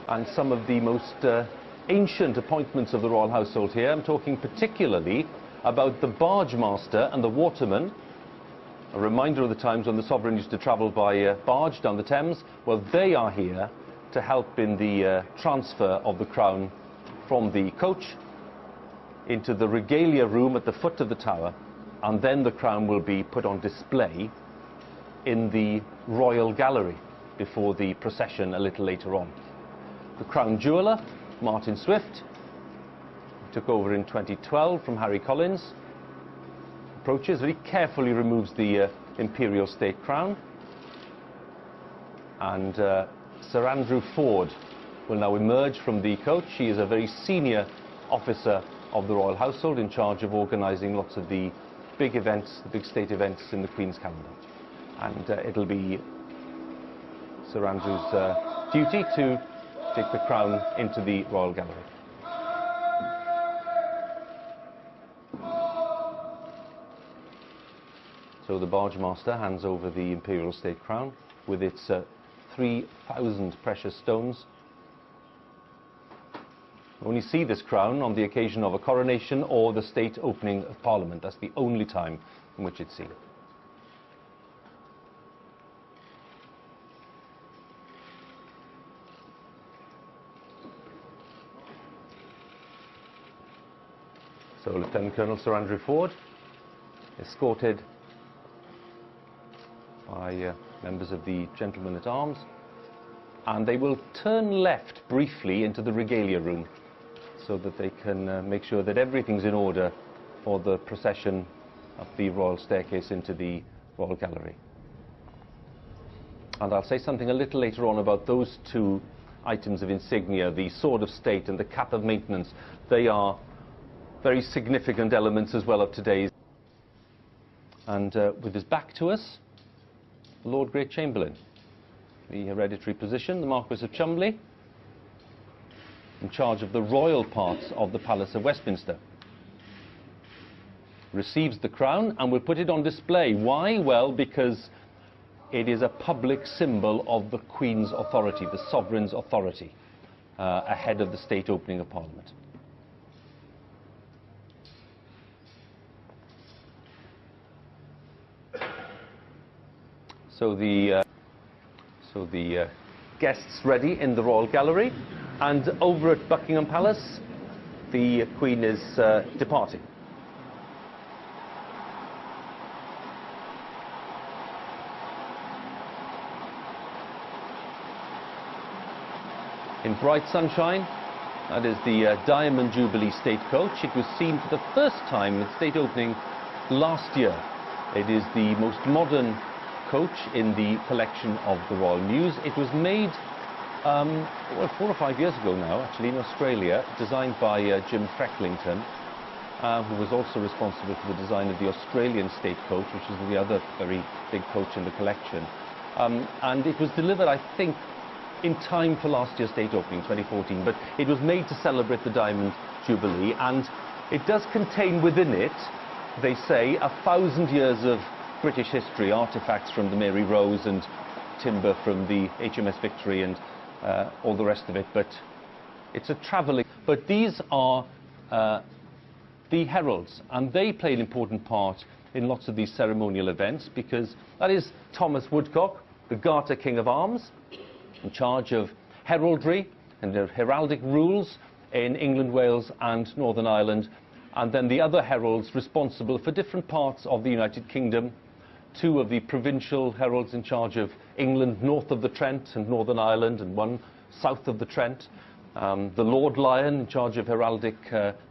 and some of the most ancient appointments of the royal household here. I'm talking particularly about the barge master and the waterman. A reminder of the times when the sovereign used to travel by barge down the Thames. Well, they are here to help in the transfer of the crown from the coach into the regalia room at the foot of the tower, and then the crown will be put on display in the royal gallery before the procession a little later on. The crown jeweller, Martin Swift, took over in 2012 from Harry Collins, approaches, very carefully removes the imperial state crown, and Sir Andrew Ford will now emerge from the coach. He is a very senior officer of the royal household in charge of organising lots of the big events, the big state events in the Queen's calendar. And it'll be Sir Andrew's duty to take the crown into the royal gallery. So the barge master hands over the imperial state crown with its 3,000 precious stones. You only see this crown on the occasion of a coronation or the state opening of Parliament. That's the only time in which it's seen. So Lieutenant Colonel Sir Andrew Ford, escorted by members of the Gentlemen at Arms, and they will turn left briefly into the regalia room so that they can make sure that everything's in order for the procession up the royal staircase into the royal gallery. And I'll say something a little later on about those two items of insignia, the sword of state and the cap of maintenance. They are very significant elements as well of today's. And with his back to us, the Lord Great Chamberlain, the hereditary position, the Marquis of Cholmondeley, in charge of the royal parts of the Palace of Westminster, receives the crown and will put it on display. Why? Well, because it is a public symbol of the Queen's authority, the sovereign's authority, ahead of the state opening of Parliament. So the guests ready in the royal gallery, and over at Buckingham Palace, the Queen is departing. In bright sunshine, that is the Diamond Jubilee State Coach. It was seen for the first time at state opening last year. It is the most modern coach in the collection of the Royal Mews. It was made well, 4 or 5 years ago now, actually, in Australia, designed by Jim Frecklington, who was also responsible for the design of the Australian State Coach, which is the other very big coach in the collection. And it was delivered, I think, in time for last year's state opening, 2014, but it was made to celebrate the Diamond Jubilee, and it does contain within it, they say, 1,000 years of British history, artifacts from the Mary Rose and timber from the HMS Victory and all the rest of it, but it's a travelling. But these are the heralds, and they play an important part in lots of these ceremonial events, because that is Thomas Woodcock, the Garter King of Arms, in charge of heraldry and the heraldic rules in England, Wales and Northern Ireland, and then the other heralds responsible for different parts of the United Kingdom. 2 of the provincial heralds in charge of England north of the Trent and Northern Ireland, and 1 south of the Trent. The Lord Lion in charge of heraldic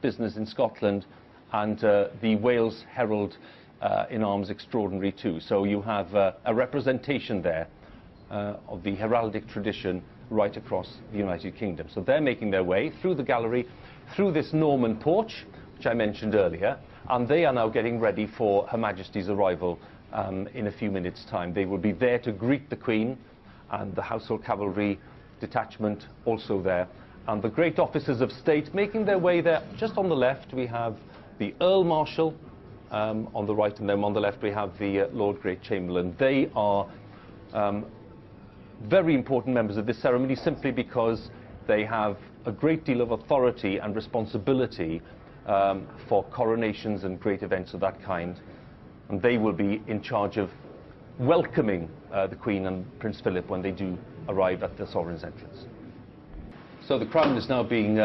business in Scotland, and the Wales Herald in Arms Extraordinary too. So you have a representation there of the heraldic tradition right across the United Kingdom. So they're making their way through the gallery, through this Norman porch, which I mentioned earlier, and they are now getting ready for Her Majesty's arrival in a few minutes' time. They will be there to greet the Queen, and the Household Cavalry detachment also there, and the great officers of state making their way there. Just on the left we have the Earl Marshal, on the right, and then on the left we have the Lord Great Chamberlain. They are very important members of this ceremony, simply because they have a great deal of authority and responsibility for coronations and great events of that kind. And they will be in charge of welcoming the Queen and Prince Philip when they do arrive at the Sovereign's entrance. So the crown is now being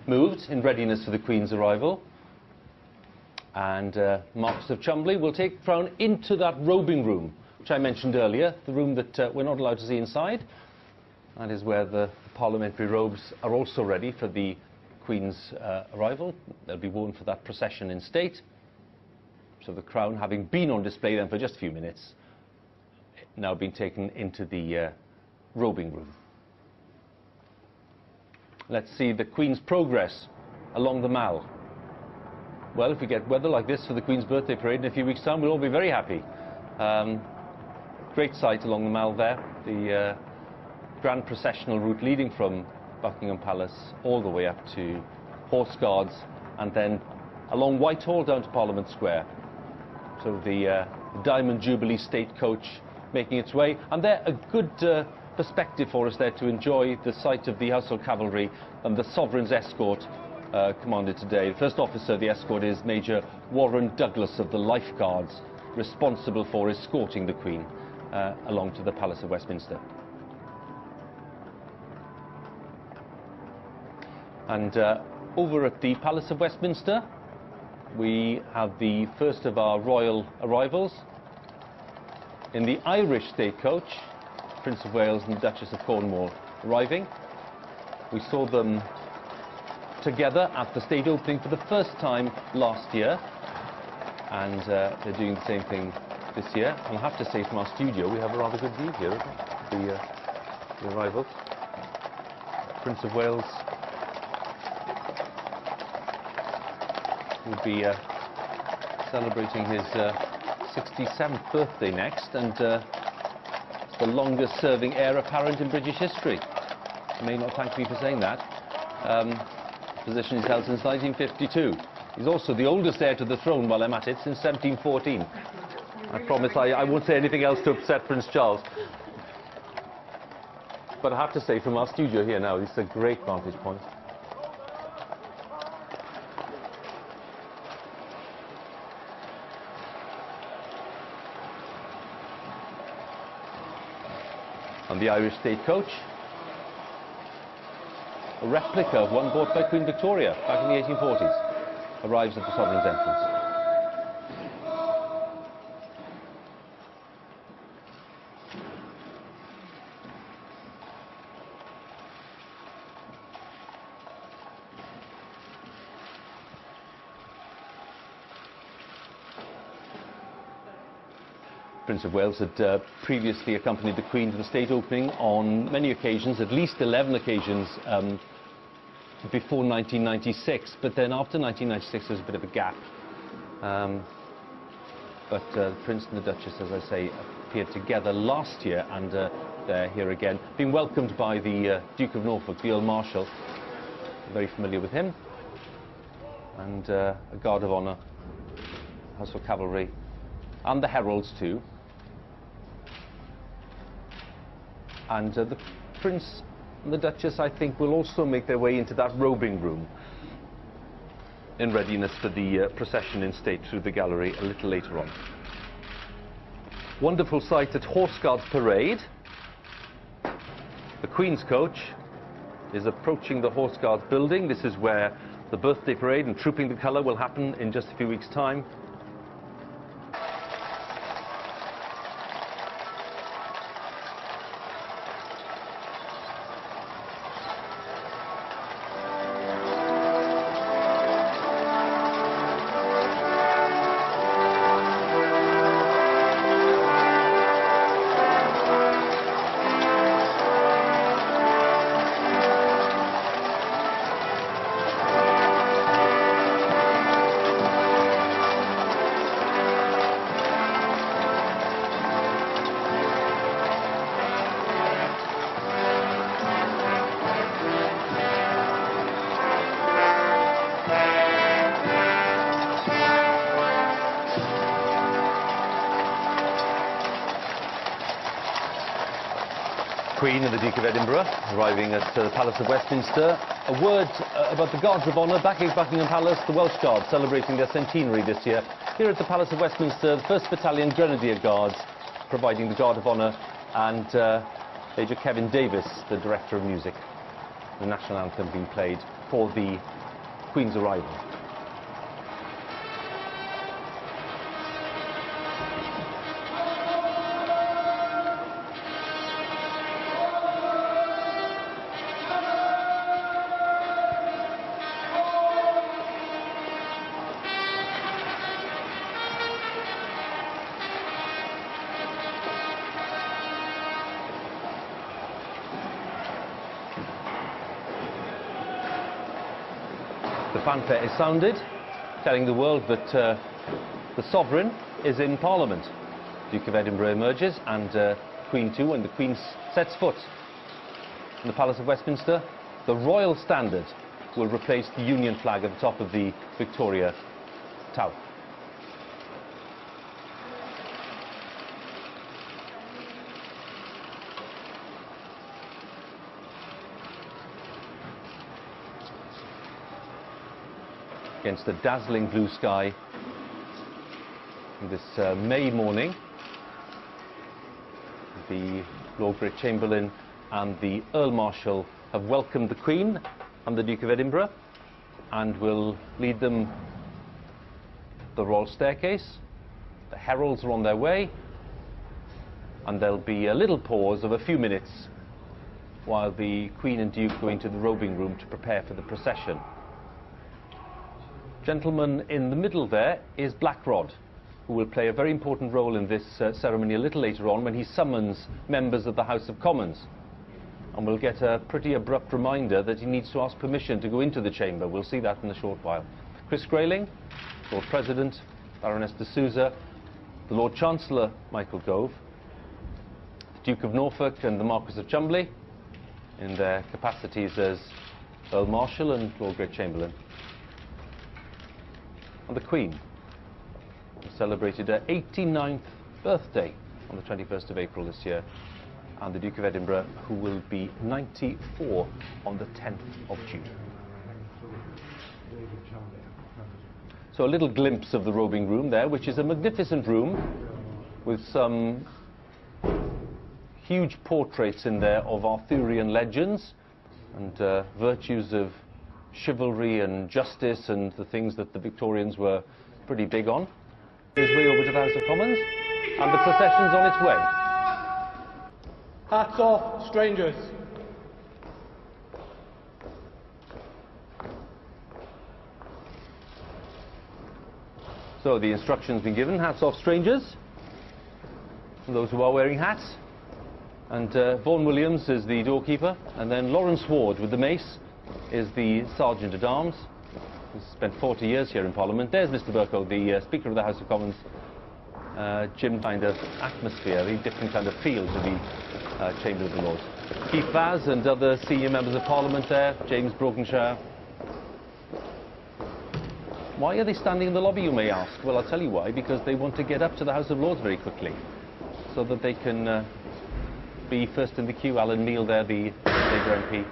moved in readiness for the Queen's arrival. And Marquess of Cholmondeley will take the crown into that robing room, which I mentioned earlier, the room that we're not allowed to see inside. That is where the parliamentary robes are also ready for the Queen's arrival. They'll be worn for that procession in state. So the crown, having been on display then for just a few minutes, now being taken into the robing room. Let's see the Queen's progress along the Mall. Well, if we get weather like this for the Queen's birthday parade in a few weeks' time, we'll all be very happy. Great sight along the Mall there. The grand processional route leading from Buckingham Palace all the way up to Horse Guards and then along Whitehall down to Parliament Square. So the Diamond Jubilee State Coach making its way, and there a good perspective for us there to enjoy the sight of the Household Cavalry and the Sovereign's escort commanded today. The first officer of the escort is Major Warren Douglas of the Life Guards, responsible for escorting the Queen along to the Palace of Westminster. And over at the Palace of Westminster, we have the first of our royal arrivals in the Irish state coach, Prince of Wales and the Duchess of Cornwall arriving. We saw them together at the state opening for the first time last year, and they're doing the same thing this year. And I have to say, from our studio, we have a rather good view here, the arrivals. Prince of Wales will be celebrating his 67th birthday next, and it's the longest serving heir apparent in British history. You may not thank me for saying that. Position he's held since 1952. He's also the oldest heir to the throne, while I'm at it, since 1714. I promise I won't say anything else to upset Prince Charles. But I have to say, from our studio here now, it's a great vantage point. And the Irish state coach, a replica of one bought by Queen Victoria back in the 1840s, arrives at the Sovereign's entrance. Prince of Wales had previously accompanied the Queen to the state opening on many occasions, at least 11 occasions, before 1996, but then after 1996 there was a bit of a gap. But the Prince and the Duchess, as I say, appeared together last year, and they're here again, being welcomed by the Duke of Norfolk, the Earl Marshal, very familiar with him, and a guard of honour, Household Cavalry, and the heralds too. And the Prince and the Duchess, I think, will also make their way into that robing room in readiness for the procession in state through the gallery a little later on. Wonderful sight at Horse Guards Parade. The Queen's coach is approaching the Horse Guards building. This is where the birthday parade and Trooping the Colour will happen in just a few weeks' time. Queen and the Duke of Edinburgh arriving at the Palace of Westminster. A word about the Guards of Honour back at Buckingham Palace, the Welsh Guards celebrating their centenary this year. Here at the Palace of Westminster, the 1st Battalion Grenadier Guards providing the Guard of Honour, and Major Kevin Davis, the Director of Music. The national anthem being played for the Queen's arrival. The fanfare is sounded, telling the world that the Sovereign is in Parliament. Duke of Edinburgh emerges, and Queen too, when the Queen sets foot in the Palace of Westminster. The Royal Standard will replace the Union flag at the top of the Victoria Tower. Against the dazzling blue sky this May morning, the Lord Great Chamberlain and the Earl Marshal have welcomed the Queen and the Duke of Edinburgh and will lead them the royal staircase. The heralds are on their way, and there'll be a little pause of a few minutes while the Queen and Duke go into the robing room to prepare for the procession. Gentleman in the middle there is Blackrod, who will play a very important role in this ceremony a little later on when he summons members of the House of Commons. And we'll get a pretty abrupt reminder that he needs to ask permission to go into the chamber. We'll see that in a short while. Chris Grayling, Lord President, Baroness de Souza, the Lord Chancellor Michael Gove, the Duke of Norfolk and the Marquis of Cholmondeley in their capacities as Earl Marshal and Lord Great Chamberlain. And the Queen celebrated her 89th birthday on the 21st of April this year, and the Duke of Edinburgh, who will be 94 on the 10th of June. So a little glimpse of the robing room there, which is a magnificent room with some huge portraits in there of Arthurian legends and virtues of chivalry and justice and the things that the Victorians were pretty big on. His way over to the House of Commons, and the procession's on its way. Hats off, strangers. So the instructions been given, hats off strangers, for those who are wearing hats. And Vaughan Williams is the doorkeeper, and then Lawrence Ward with the mace is the Sergeant-at-Arms. He's spent 40 years here in Parliament. There's Mr Bercow, the Speaker of the House of Commons. Jim, kind of atmosphere, a different kind of feel to the Chamber of the Lords. Keith Vaz and other senior members of Parliament there, James Brokenshire. Why are they standing in the lobby, you may ask? Well, I'll tell you why, because they want to get up to the House of Lords very quickly, so that they can be first in the queue. Alan Neil there, the Labour MP.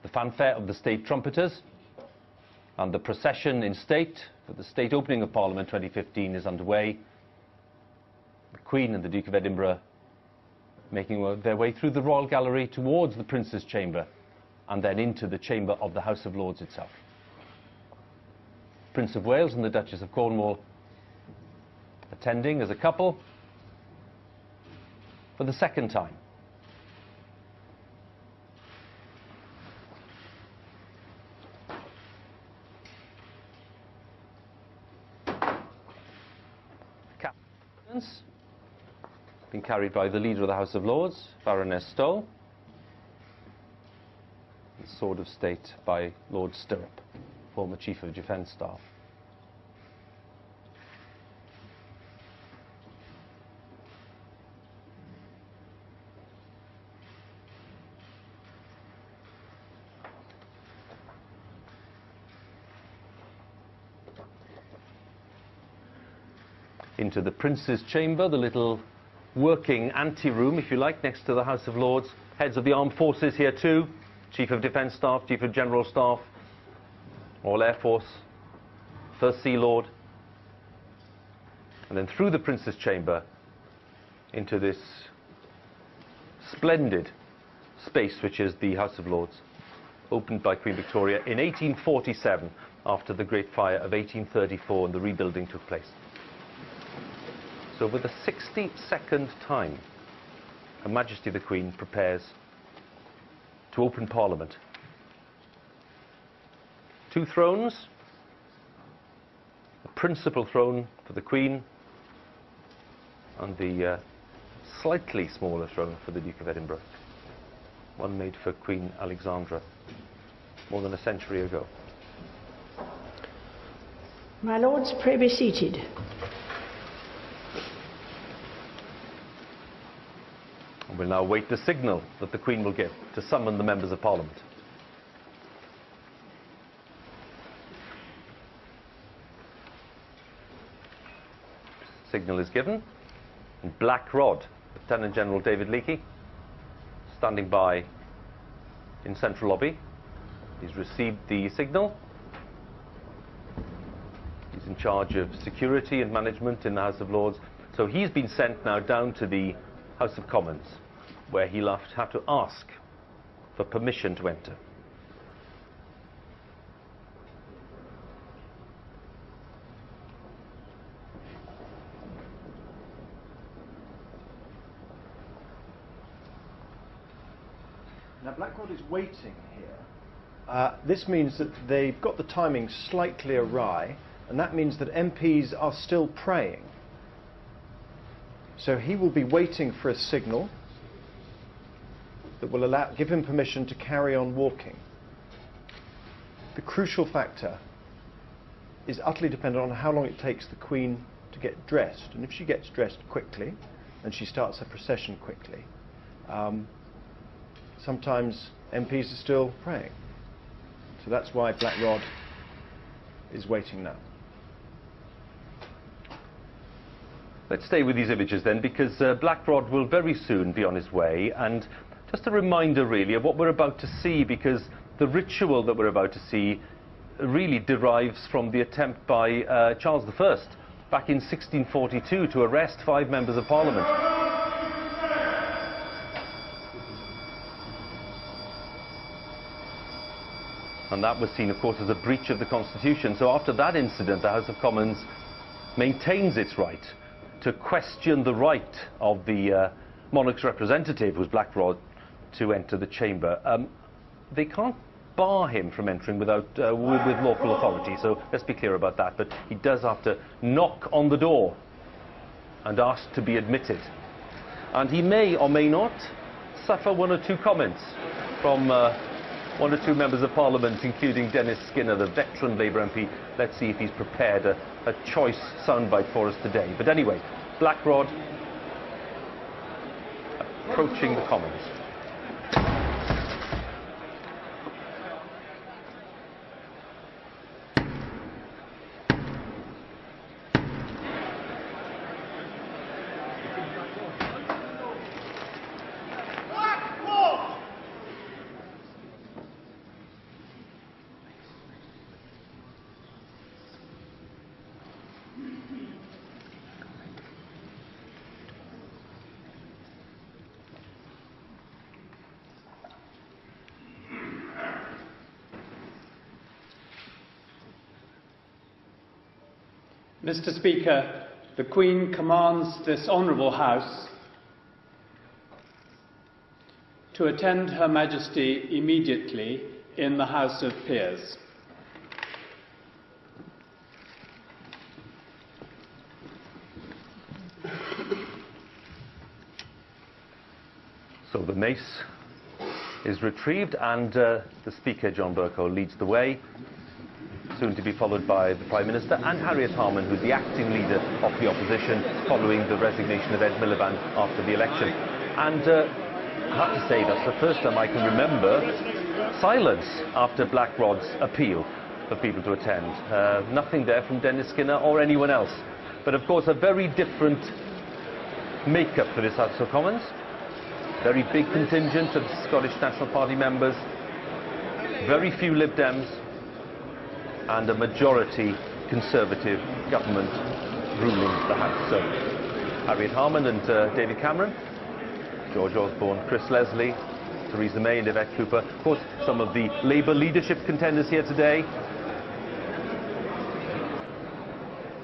The fanfare of the state trumpeters and the procession in state for the state opening of Parliament 2015 is underway. The Queen and the Duke of Edinburgh making their way through the Royal Gallery towards the Prince's Chamber and then into the chamber of the House of Lords itself. Prince of Wales and the Duchess of Cornwall attending as a couple for the second time. Been carried by the Leader of the House of Lords, Baroness Stowe. The Sword of State by Lord Stirrup, former Chief of Defence Staff. into the Prince's Chamber, the little working ante-room, if you like, next to the House of Lords. Heads of the armed forces here too, Chief of Defence Staff, Chief of General Staff, Royal Air Force, First Sea Lord, and then through the Prince's Chamber into this splendid space which is the House of Lords, opened by Queen Victoria in 1847 after the Great Fire of 1834 and the rebuilding took place. So for the 62nd time, Her Majesty the Queen prepares to open Parliament. Two thrones, a principal throne for the Queen and the slightly smaller throne for the Duke of Edinburgh, one made for Queen Alexandra more than a century ago. My lords, pray be seated. And we'll now wait the signal that the Queen will give to summon the members of Parliament. Signal is given, and Black Rod, Lieutenant General David Leakey, standing by in central lobby. He's received the signal. He's in charge of security and management in the House of Lords. So he's been sent now down to the House of Commons, where he'll have to ask for permission to enter. Now, Black Rod is waiting here. This means that they've got the timing slightly awry, and that means that MPs are still praying. So he will be waiting for a signal that will give him permission to carry on walking. The crucial factor is utterly dependent on how long it takes the Queen to get dressed. And if she gets dressed quickly, and she starts her procession quickly, sometimes MPs are still praying. So that's why Black Rod is waiting now. Let's stay with these images then, because Black Rod will very soon be on his way. And just a reminder really of what we're about to see, because the ritual that we're about to see really derives from the attempt by Charles I back in 1642 to arrest 5 members of Parliament. And that was seen, of course, as a breach of the Constitution. So after that incident, the House of Commons maintains its right to question the right of the monarch's representative, who's Black Rod, to enter the chamber. They can't bar him from entering without with lawful authority, so let's be clear about that. But he does have to knock on the door and ask to be admitted. And he may or may not suffer 1 or 2 comments from 1 or 2 members of Parliament, including Dennis Skinner, the veteran Labour MP. Let's see if he's prepared a choice soundbite for us today. But anyway, Black Rod approaching the Commons. Mr. Speaker, the Queen commands this Honourable House to attend Her Majesty immediately in the House of Peers. So the mace is retrieved, and the Speaker, John Bercow, leads the way, soon to be followed by the Prime Minister and Harriet Harman, who's the acting leader of the opposition following the resignation of Ed Miliband after the election. And I have to say that's the first time I can remember silence after Black Rod's appeal for people to attend. Nothing there from Dennis Skinner or anyone else. But of course, a very different makeup for this House of Commons. Very big contingent of Scottish National Party members, very few Lib Dems, and a majority Conservative government ruling the House. So, Harriet Harman and David Cameron, George Osborne, Chris Leslie, Theresa May and Yvette Cooper. Of course, some of the Labour leadership contenders here today.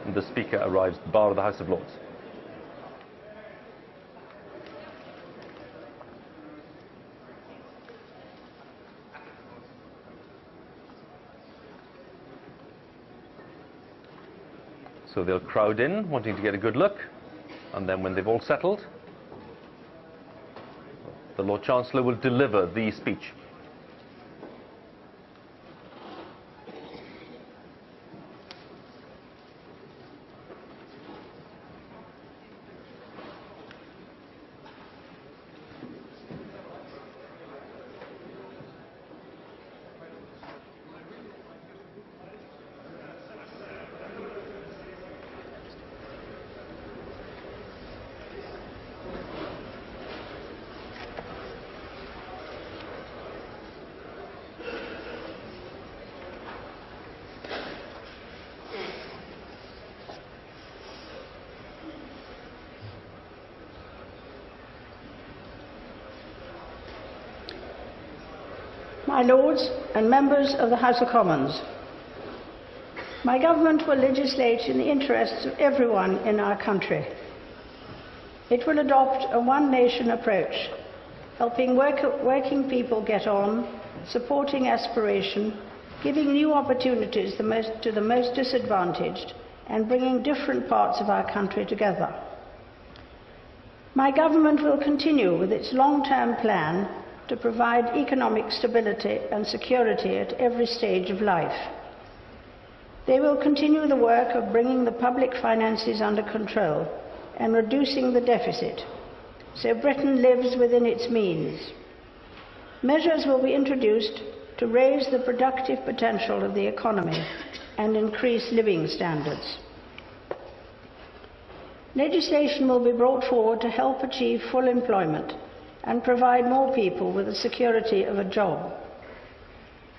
And the Speaker arrives at the bar of the House of Lords. So they'll crowd in, wanting to get a good look, and then when they've all settled, the Lord Chancellor will deliver the speech. My Lords and members of the House of Commons, my government will legislate in the interests of everyone in our country. It will adopt a one-nation approach, helping working people get on, supporting aspiration, giving new opportunities to the most disadvantaged, and bringing different parts of our country together. My government will continue with its long-term plan to provide economic stability and security at every stage of life. They will continue the work of bringing the public finances under control and reducing the deficit, so Britain lives within its means. Measures will be introduced to raise the productive potential of the economy and increase living standards. Legislation will be brought forward to help achieve full employment and provide more people with the security of a job.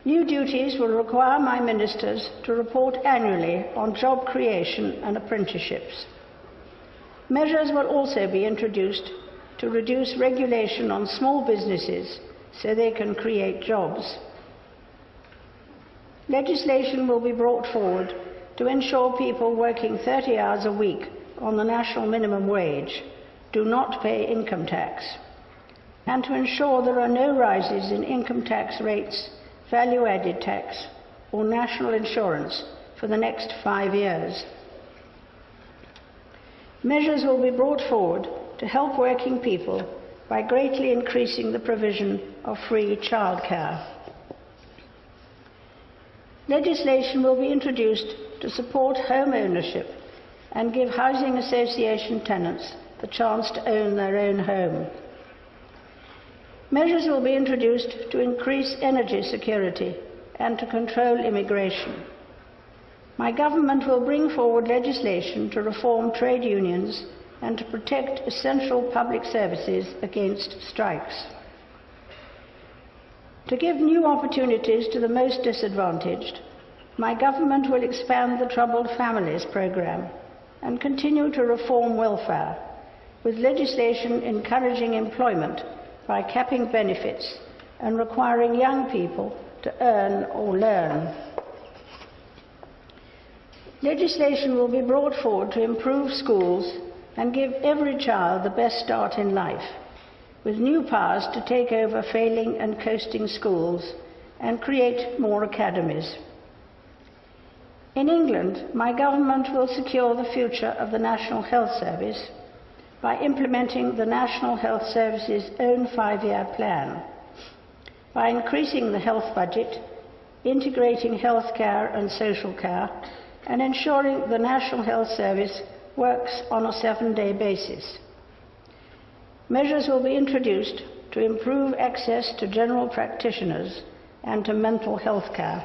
New duties will require my ministers to report annually on job creation and apprenticeships. Measures will also be introduced to reduce regulation on small businesses so they can create jobs. Legislation will be brought forward to ensure people working 30 hours a week on the national minimum wage do not pay income tax, and to ensure there are no rises in income tax rates, value-added tax, or national insurance for the next 5 years. Measures will be brought forward to help working people by greatly increasing the provision of free childcare. Legislation will be introduced to support home ownership and give housing association tenants the chance to own their own home. Measures will be introduced to increase energy security and to control immigration. My government will bring forward legislation to reform trade unions and to protect essential public services against strikes. To give new opportunities to the most disadvantaged, my government will expand the Troubled Families Programme and continue to reform welfare, with legislation encouraging employment by capping benefits and requiring young people to earn or learn. Legislation will be brought forward to improve schools and give every child the best start in life, with new powers to take over failing and coasting schools and create more academies. In England, my government will secure the future of the National Health Service by implementing the National Health Service's own 5-year plan, by increasing the health budget, integrating health care and social care, and ensuring the National Health Service works on a 7-day basis. Measures will be introduced to improve access to general practitioners and to mental health care.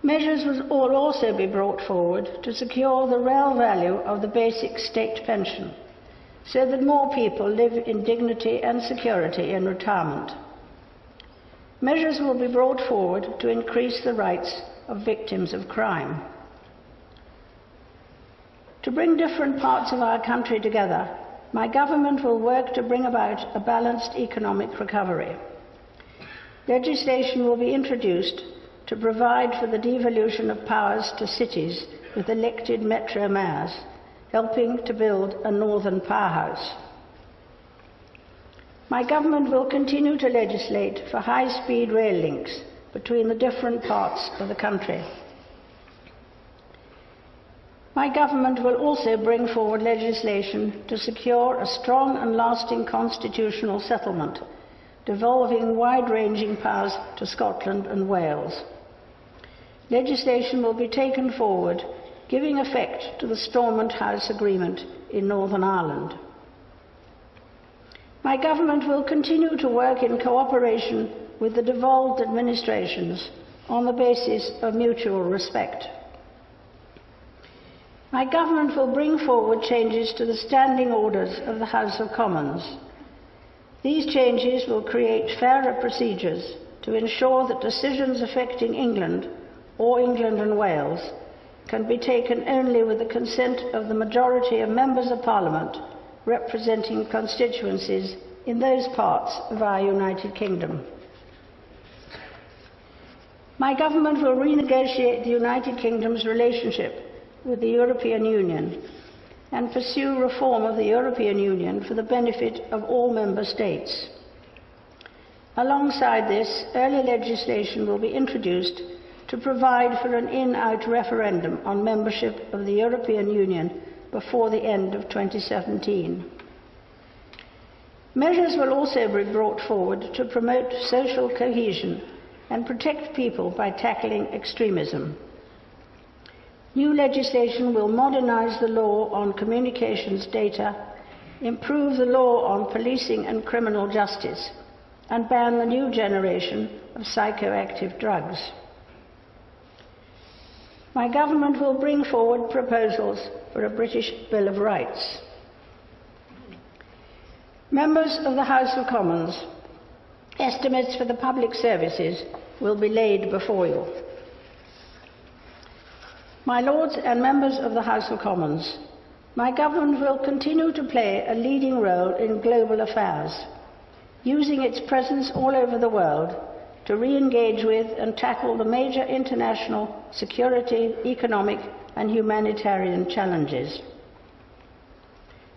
Measures will also be brought forward to secure the real value of the basic state pension, so that more people live in dignity and security in retirement. Measures will be brought forward to increase the rights of victims of crime. To bring different parts of our country together, my government will work to bring about a balanced economic recovery. Legislation will be introduced to provide for the devolution of powers to cities with elected metro mayors, helping to build a northern powerhouse. My government will continue to legislate for high-speed rail links between the different parts of the country. My government will also bring forward legislation to secure a strong and lasting constitutional settlement, devolving wide-ranging powers to Scotland and Wales. Legislation will be taken forward giving effect to the Stormont House Agreement in Northern Ireland. My government will continue to work in cooperation with the devolved administrations on the basis of mutual respect. My government will bring forward changes to the standing orders of the House of Commons. These changes will create fairer procedures to ensure that decisions affecting England or England and Wales can be taken only with the consent of the majority of members of Parliament representing constituencies in those parts of our United Kingdom. My government will renegotiate the United Kingdom's relationship with the European Union and pursue reform of the European Union for the benefit of all member states. Alongside this, early legislation will be introduced to provide for an in-out referendum on membership of the European Union before the end of 2017. Measures will also be brought forward to promote social cohesion and protect people by tackling extremism. New legislation will modernise the law on communications data, improve the law on policing and criminal justice, and ban the new generation of psychoactive drugs. My government will bring forward proposals for a British Bill of Rights. Members of the House of Commons, estimates for the public services will be laid before you. My Lords and members of the House of Commons, my government will continue to play a leading role in global affairs, using its presence all over the world to re-engage with and tackle the major international security, economic and humanitarian challenges.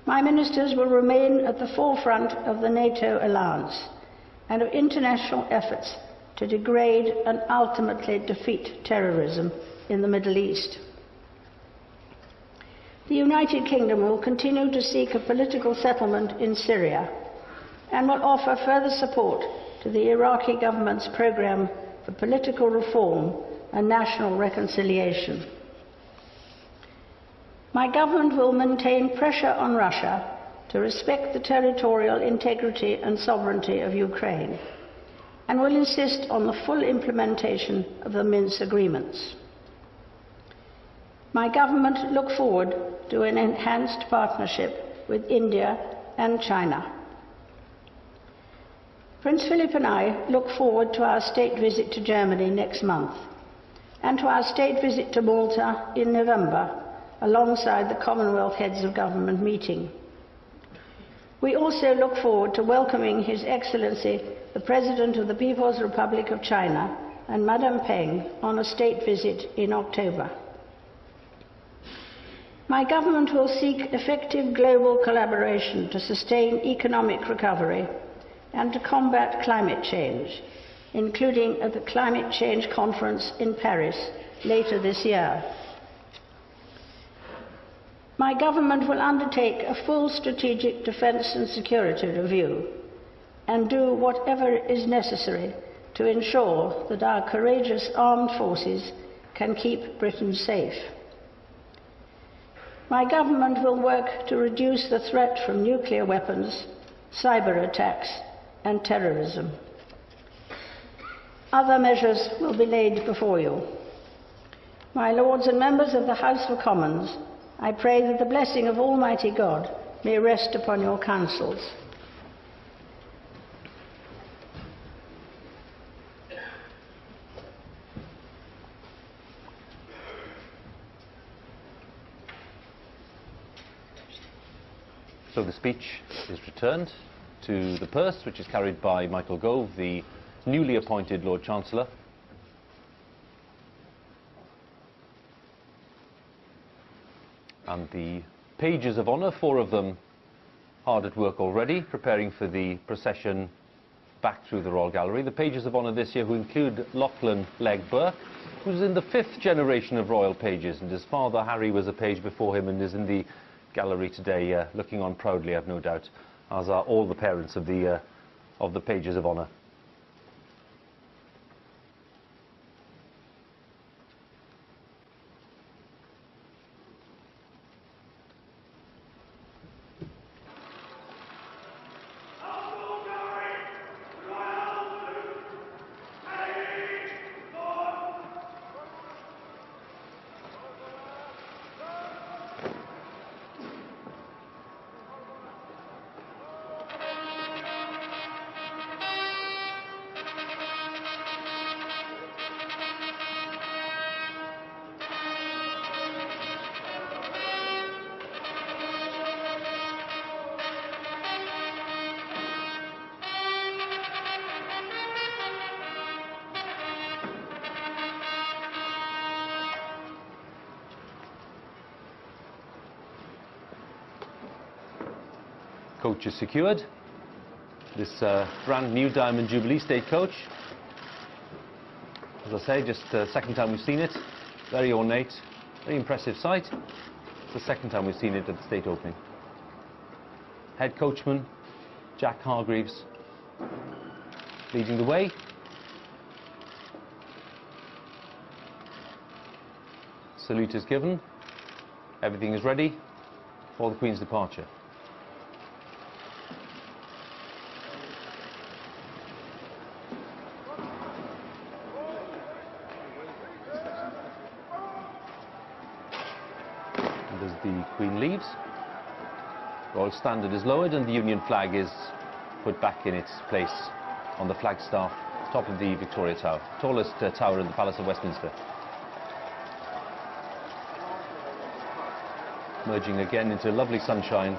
My ministers will remain at the forefront of the NATO alliance and of international efforts to degrade and ultimately defeat terrorism in the Middle East. The United Kingdom will continue to seek a political settlement in Syria and will offer further support to the Iraqi government's programme for political reform and national reconciliation. My government will maintain pressure on Russia to respect the territorial integrity and sovereignty of Ukraine and will insist on the full implementation of the Minsk agreements. My government looks forward to an enhanced partnership with India and China. Prince Philip and I look forward to our state visit to Germany next month and to our state visit to Malta in November alongside the Commonwealth Heads of Government meeting. We also look forward to welcoming His Excellency the President of the People's Republic of China and Madame Peng on a state visit in October. My government will seek effective global collaboration to sustain economic recovery and to combat climate change, including at the Climate Change Conference in Paris later this year. My government will undertake a full strategic defence and security review and do whatever is necessary to ensure that our courageous armed forces can keep Britain safe. My government will work to reduce the threat from nuclear weapons, cyber attacks and terrorism. Other measures will be laid before you. My Lords and members of the House of Commons, I pray that the blessing of Almighty God may rest upon your councils. So the speech is returned to the purse, which is carried by Michael Gove, the newly appointed Lord Chancellor. And the pages of honour, 4 of them hard at work already, preparing for the procession back through the Royal Gallery. The pages of honour this year, who include Lachlan Legg Burke, who's in the 5th generation of royal pages, and his father Harry was a page before him and is in the gallery today, looking on proudly, I've no doubt, as are all the parents of the pages of honour. Coach is secured. This brand new Diamond Jubilee State coach. As I say, just the second time we've seen it. Very ornate, very impressive sight. It's the second time we've seen it at the state opening. Head coachman Jack Hargreaves leading the way. Salute is given. Everything is ready for the Queen's departure. And as the Queen leaves, Royal Standard is lowered and the Union flag is put back in its place on the flagstaff, top of the Victoria Tower, tallest tower in the Palace of Westminster. Merging again into lovely sunshine.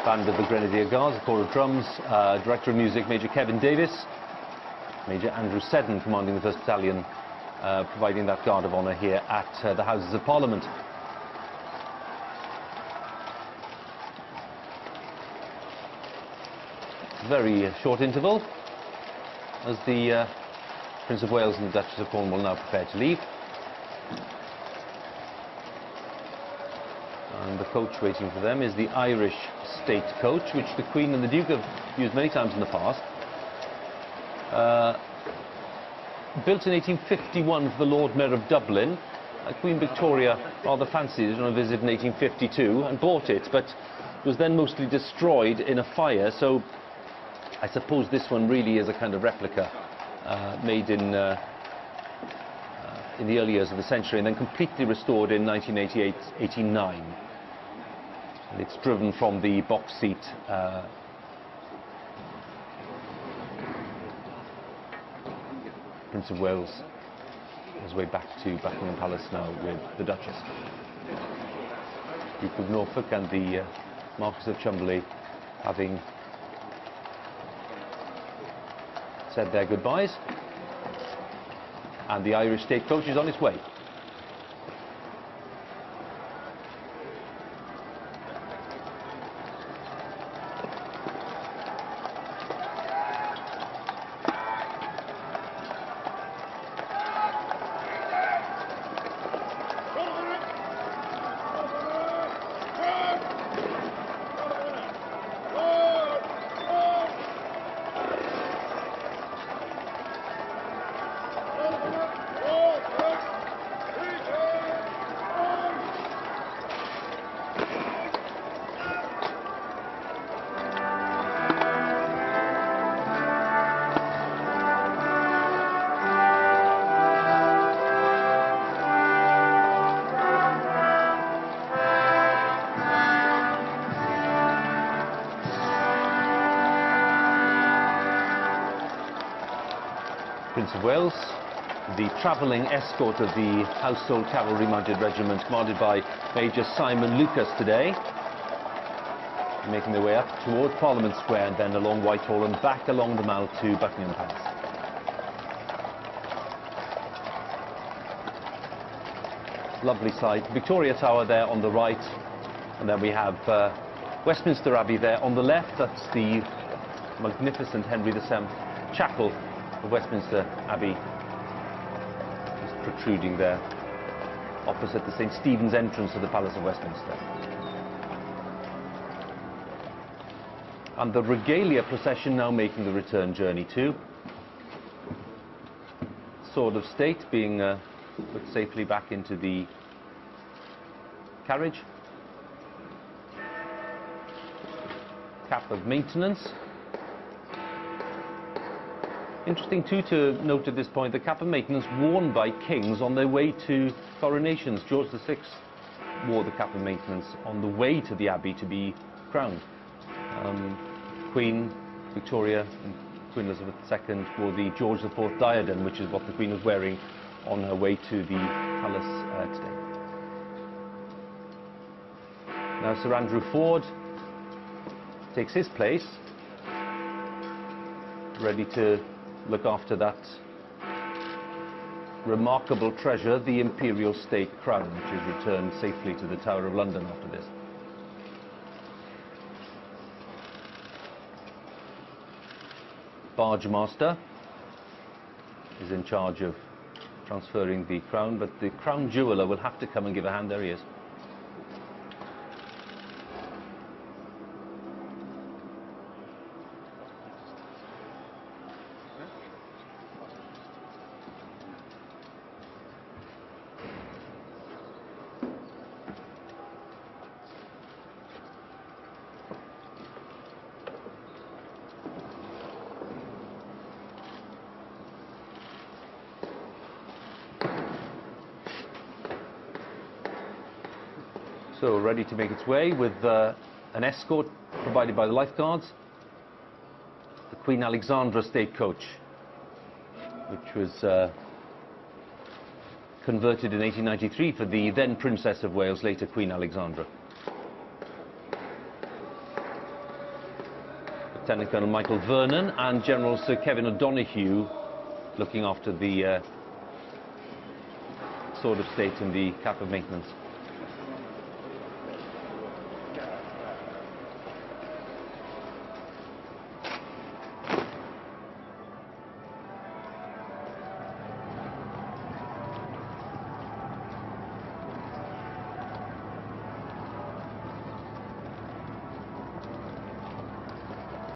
Band of the Grenadier Guards, the Corps of Drums, Director of Music Major Kevin Davis, Major Andrew Seddon commanding the 1st Battalion, providing that guard of honour here at the Houses of Parliament. Very short interval as the Prince of Wales and the Duchess of Cornwall now prepare to leave. And the coach waiting for them is the Irish State Coach, which the Queen and the Duke have used many times in the past. Built in 1851 for the Lord Mayor of Dublin. Queen Victoria rather fancied it on a visit in 1852 and bought it, but was then mostly destroyed in a fire. So I suppose this one really is a kind of replica made in the early years of the century and then completely restored in 1988-89. And it's driven from the box seat Prince of Wales on his way back to Buckingham Palace now with the Duchess. Duke of Norfolk and the Marquess of Cholmondeley having said their goodbyes, and the Irish State Coach is on its way. Prince of Wales, the travelling escort of the Household Cavalry Mounted Regiment, commanded by Major Simon Lucas today, making their way up towards Parliament Square and then along Whitehall and back along the Mall to Buckingham Palace. Lovely sight. Victoria Tower there on the right, and then we have Westminster Abbey there on the left. That's the magnificent Henry VII Chapel of Westminster Abbey, just protruding there opposite the St. Stephen's entrance to the Palace of Westminster. And the regalia procession now making the return journey too. Sword of State being put safely back into the carriage. Cap of maintenance. Interesting too to note at this point the cap of maintenance worn by kings on their way to coronations. George VI wore the cap of maintenance on the way to the Abbey to be crowned. Queen Victoria and Queen Elizabeth II wore the George IV diadem, which is what the Queen was wearing on her way to the palace today. Now Sir Andrew Ford takes his place, ready to look after that remarkable treasure, the Imperial State Crown, which is returned safely to the Tower of London after this. Barge Master is in charge of transferring the crown, but the crown jeweller will have to come and give a hand. There he is. So ready to make its way with an escort provided by the Lifeguards. The Queen Alexandra Stagecoach, which was converted in 1893 for the then Princess of Wales, later Queen Alexandra. Lieutenant Colonel Michael Vernon and General Sir Kevin O'Donoghue looking after the Sword of State and the cap of maintenance.